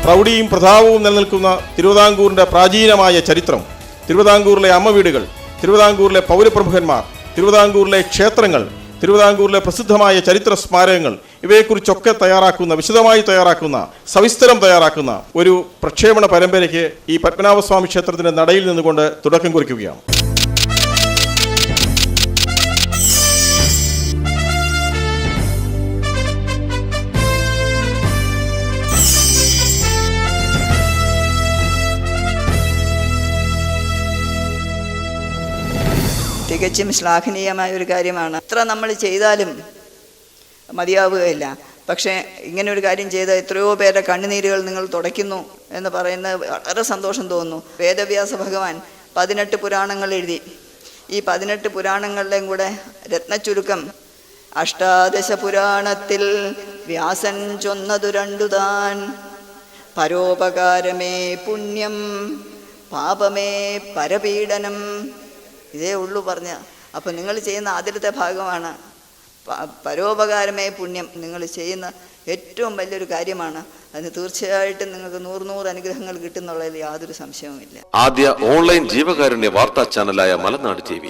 പ്രൗഢിയും പ്രതാപവും നിലനിൽക്കുന്ന തിരുവിതാംകൂറിൻ്റെ പ്രാചീനമായ ചരിത്രം, തിരുവിതാംകൂറിലെ അമ്മ വീടുകൾ, തിരുവിതാംകൂറിലെ പൗരപ്രമുഖന്മാർ, തിരുവിതാംകൂറിലെ ക്ഷേത്രങ്ങൾ, തിരുവിതാംകൂറിലെ പ്രസിദ്ധമായ ചരിത്ര സ്മാരകങ്ങൾ, ഇവയെക്കുറിച്ചൊക്കെ വിശദമായി തയ്യാറാക്കുന്ന, സവിസ്തരം തയ്യാറാക്കുന്ന ഒരു പ്രക്ഷേപണ പരമ്പരയ്ക്ക് ഈ പത്മനാഭസ്വാമി ക്ഷേത്രത്തിൻ്റെ നടയിൽ നിന്നുകൊണ്ട് തുടക്കം കുറിക്കുകയാണ്. തികച്ചും ശ്ലാഘനീയമായ ഒരു കാര്യമാണ്. എത്ര നമ്മൾ ചെയ്താലും മതിയാവുകയില്ല. പക്ഷേ ഇങ്ങനെ ഒരു കാര്യം ചെയ്ത എത്രയോ പേരുടെ കണ്ണുനീരുകൾ നിങ്ങൾ തുടയ്ക്കുന്നു എന്ന് പറയുന്നത് വളരെ സന്തോഷം തോന്നുന്നു. വേദവ്യാസ ഭഗവാൻ 18 പുരാണങ്ങൾ എഴുതി. ഈ 18 പുരാണങ്ങളുടെയും കൂടെ രത്നച്ചുരുക്കം 18 പുരാണത്തിൽ വ്യാസൻ ചൊന്നതു രണ്ടുതാൻ, പരോപകാരമേ പുണ്യം പാപമേ പരപീഡനം. ഇതേ ഉള്ളൂ പറഞ്ഞ. അപ്പം നിങ്ങൾ ചെയ്യുന്ന ആദ്യത്തെ ഭാഗമാണ് പരോപകാരമേ പുണ്യം. നിങ്ങൾ ചെയ്യുന്ന ഏറ്റവും വലിയൊരു കാര്യമാണ്. അതിന് തീർച്ചയായിട്ടും നിങ്ങൾക്ക് 100 അനുഗ്രഹങ്ങൾ കിട്ടുന്നുള്ളതിൽ യാതൊരു സംശയവുമില്ല. ആദ്യ ഓൺലൈൻ ജീവകാരുണ്യ വാർത്താ ചാനലായ മലനാട് TV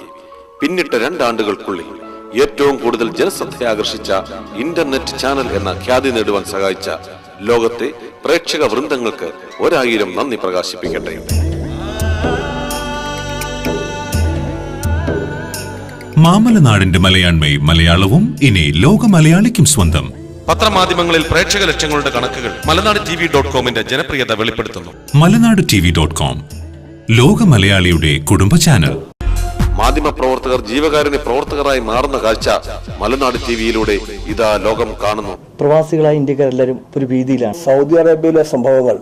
പിന്നിട്ട 2 ആണ്ടുകൾക്കുള്ളിൽ ഏറ്റവും കൂടുതൽ ജനശ്രദ്ധയാകർഷിച്ച ഇന്റർനെറ്റ് ചാനൽ എന്ന ഖ്യാതി നേടുവാൻ സഹായിച്ച ലോകത്തെ പ്രേക്ഷക വൃന്ദങ്ങൾക്ക് 1000 നന്ദി പ്രകാശിപ്പിക്കട്ടെ. മാമലനാടിന്റെ മലയാണ്മയും മലയാളവും ഇനി ലോക മലയാളിക്കും സ്വന്തം. പത്രമാധ്യമങ്ങളിൽ പ്രേക്ഷക ലക്ഷങ്ങളുടെ കണക്കുകൾ മലനാട് TV.com ജനപ്രിയത വെളിപ്പെടുത്തുന്നു. മലനാട് TV.com ലോക മലയാളിയുടെ കുടുംബ ചാനൽ. മാധ്യമ പ്രവർത്തകർ ജീവകാരുണ്യ പ്രവർത്തകരായി മാറുന്ന കാഴ്ച മലനാട് TVയിലൂടെ ഇതാ ലോകം കാണുന്നു. പ്രവാസികളായ ഇന്ത്യക്കാരെല്ലാവരും ഒരു ഭീതിയിലാണ്. സൗദി അറേബ്യയിലെ സംഭവങ്ങൾ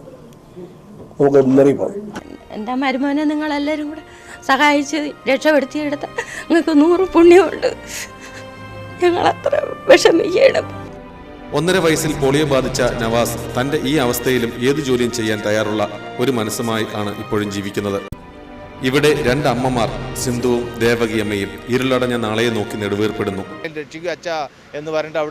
നമുക്ക് മുന്നറിയിപ്പാണ്. എൻ്റെ മരുമോനെ നിങ്ങളെല്ലാവരും കൂടെ സഹായിച്ച് രക്ഷപ്പെടുത്തിയെടുത്ത നിങ്ങൾക്ക് 100 പുണ്യമുണ്ട്. ഞങ്ങളത്ര വിഷമിക്കണം. 1.5 വയസ്സിൽ പോളിയോ ബാധിച്ച നവാസ് തന്റെ ഈ അവസ്ഥയിലും ഏതു ജോലിയും ചെയ്യാൻ തയ്യാറുള്ള ഒരു മനസ്സുമായി ആണ് ഇപ്പോഴും ജീവിക്കുന്നത്. ഇവിടെ 2 അമ്മമാർ സിന്ധുവും ദേവകിയമ്മയും ഇരുളടഞ്ഞ നാളെയെ നോക്കി നെടുവേർപ്പെടുന്നു. രക്ഷിക്കുക അച്ഛാ എന്ന് പറഞ്ഞിട്ട്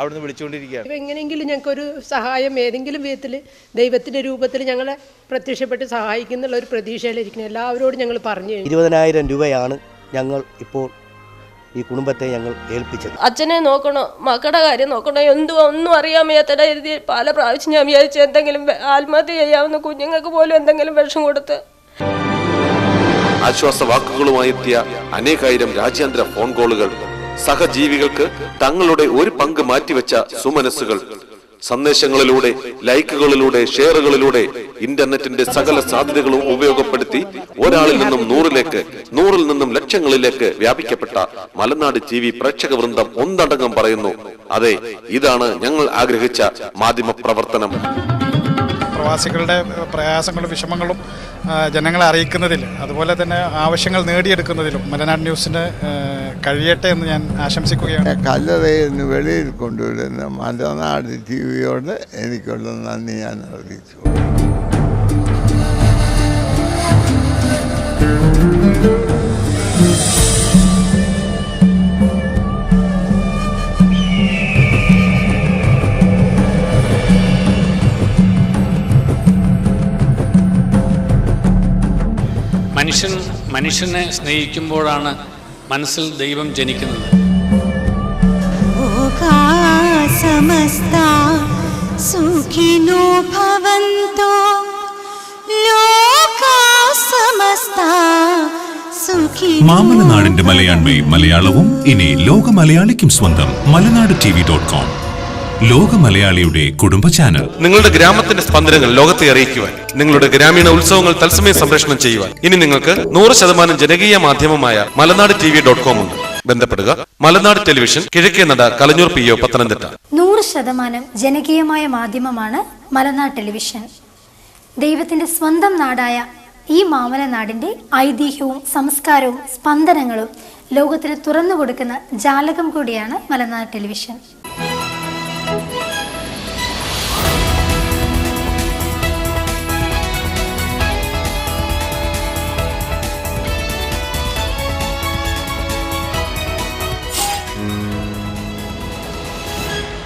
അവിടുന്ന് വിളിച്ചുകൊണ്ടിരിക്കുകയാണ്. എങ്ങനെയെങ്കിലും ഞങ്ങൾക്കൊരു സഹായം ഏതെങ്കിലും വിധത്തിൽ ദൈവത്തിൻ്റെ രൂപത്തിൽ ഞങ്ങളെ പ്രത്യക്ഷപ്പെട്ട് സഹായിക്കുന്നുള്ള ഒരു പ്രതീക്ഷയിലിരിക്കണം. എല്ലാവരോടും ഞങ്ങൾ പറഞ്ഞു. 20,000 രൂപയാണ് ഞങ്ങൾ ഇപ്പോൾ ഈ കുടുംബത്തെ ഞങ്ങൾ ഏൽപ്പിച്ചത്. അച്ഛനെ നോക്കണോ, മക്കളുടെ കാര്യം നോക്കണോ, ഒന്നും അറിയാൻ വയ്യാത്ത എഴുതി പല പ്രാവശ്യം ഞാൻ വിചാരിച്ചു എന്തെങ്കിലും ആത്മഹത്യ ചെയ്യാവുന്ന കുഞ്ഞുങ്ങൾക്ക് പോലും എന്തെങ്കിലും വിഷം കൊടുത്ത്. ആശ്വാസ വാക്കുകളുമായി എത്തിയ അനേകായിരം രാജ്യാന്തര ഫോൺ കോളുകൾ, സഹജീവികൾക്ക് തങ്ങളുടെ ഒരു പങ്ക് മാറ്റിവെച്ച സുമനസ്സുകൾ, സന്ദേശങ്ങളിലൂടെ, ലൈക്കുകളിലൂടെ, ഷെയറുകളിലൂടെ ഇന്റർനെറ്റിന്റെ സകല സാധ്യതകളും ഉപയോഗപ്പെടുത്തി ഒരാളിൽ നിന്നും 100ലേക്ക്, 100ൽ നിന്നും ലക്ഷങ്ങളിലേക്ക് വ്യാപിക്കപ്പെട്ട മലനാട് TV പ്രേക്ഷക വൃന്ദം ഒന്നടങ്കം പറയുന്നു, അതെ, ഇതാണ് ഞങ്ങൾ ആഗ്രഹിച്ച മാധ്യമ പ്രവർത്തനം. പ്രവാസികളുടെ പ്രയാസങ്ങളും വിഷമങ്ങളും ജനങ്ങളെ അറിയിക്കുന്നതിൽ, അതുപോലെ തന്നെ ആവശ്യങ്ങൾ നേടിയെടുക്കുന്നതിലും മലനാട് ന്യൂസിന് കഴിയട്ടെ എന്ന് ഞാൻ ആശംസിക്കുകയാണ്. കല്ലറയിൽ നിന്ന് വെളിയിൽ കൊണ്ടുവരുന്ന മലനാട് TVയോട് എനിക്കുള്ള നന്ദി ഞാൻ അറിയിച്ചു. മനുഷ്യനെ സ്നേഹിക്കുമ്പോഴാണ് മനസ്സിൽ ദൈവം ജനിക്കുന്നത്. മാമലനാടിന്റെ മലയാണ്മയും മലയാളവും ഇനി ലോക മലയാളിക്കും സ്വന്തം. മലനാട് TV.com ലോക മലയാളിയുടെ കുടുംബ ചാനൽ. നിങ്ങളുടെ ഗ്രാമത്തിന്റെ സ്പന്ദനങ്ങൾ ലോകത്തെ അറിയിക്കുവാൻ, നിങ്ങളുടെ ഗ്രാമീണ ഉത്സവങ്ങൾ തത്സമയം സംപ്രേഷണം ചെയ്യുവാൻ ഇനി നിങ്ങൾക്ക് 100% ജനകീയ മാധ്യമമായ മലനാട് TV.com ഉണ്ട്. ബന്ധപ്പെടുക. മലനാട് ടെലിവിഷൻ, കിഴക്കേ നട, കലഞ്ഞൂർ PO, പത്തനംതിട്ട. 100% ജനകീയമായ മാധ്യമമാണ് മലനാട് ടെലിവിഷൻ. ദൈവത്തിന്റെ സ്വന്തം നാടായ ഈ മാമലനാടിന്റെ ഐതിഹ്യവും സംസ്കാരവും സ്പന്ദനങ്ങളും ലോകത്തിന് തുറന്നു കൊടുക്കുന്ന ജാലകം കൂടിയാണ് മലനാട് ടെലിവിഷൻ.